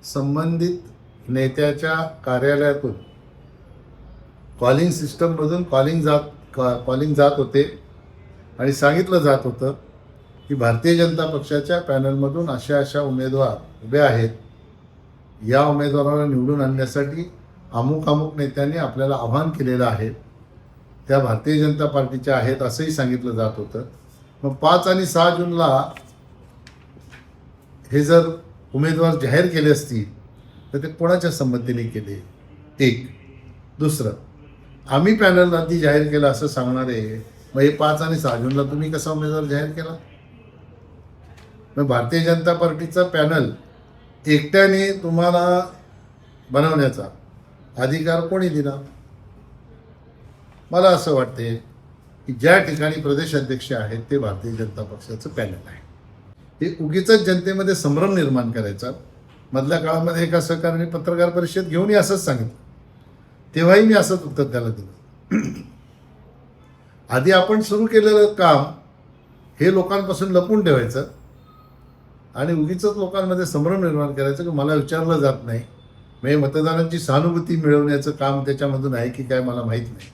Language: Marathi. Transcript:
संबंधित नेत्याच्या कार्यालयातून कॉलिंग सिस्टममधून कॉलिंग जात होते आणि सांगितलं जात होतं की भारतीय जनता पक्षाच्या पॅनलमधून अशा उमेदवार उभे आहेत, या उमेदवाराला निवडून आणण्यासाठी अमुक नेत्यांनी आपल्याला आवाहन केलेलं आहे, त्या भारतीय जनता पार्टीच्या आहेत असंही सांगितलं जात होतं. मग 5 आणि 6 जूनला हे जर उमेदवार जाहीर केले असतील तर ते कोणाच्या संमतीने केले? एक. दुसरं, आम्ही पॅनल आधी जाहीर केलं असं सांगणारे, मग हे 5 आणि 6 जूनला तुम्ही कसा उमेदवार जाहीर केला? मग भारतीय जनता पार्टीचा पॅनल एकट्याने तुम्हाला बनवण्याचा अधिकार कोणी दिला? मला असं वाटते की ज्या ठिकाणी प्रदेश अध्यक्ष आहेत ते भारतीय जनता पक्षाचं पॅनल आहे. हे उगीच जनतेमध्ये संभ्रम निर्माण करायचा. मधल्या काळामध्ये एका सहकार्याने पत्रकार परिषद घेऊनही असंच सांगितलं, तेव्हाही मी असंच उत्तर त्याला दिलं. आधी आपण सुरू केलेलं काम हे लोकांपासून लपून ठेवायचं आणि उगीच लोकांमध्ये संभ्रम निर्माण करायचं की मला विचारलं जात नाही, म्हणजे मतदारांची सहानुभूती मिळवण्याचं काम त्याच्यामधून आहे की काय मला माहीत नाही.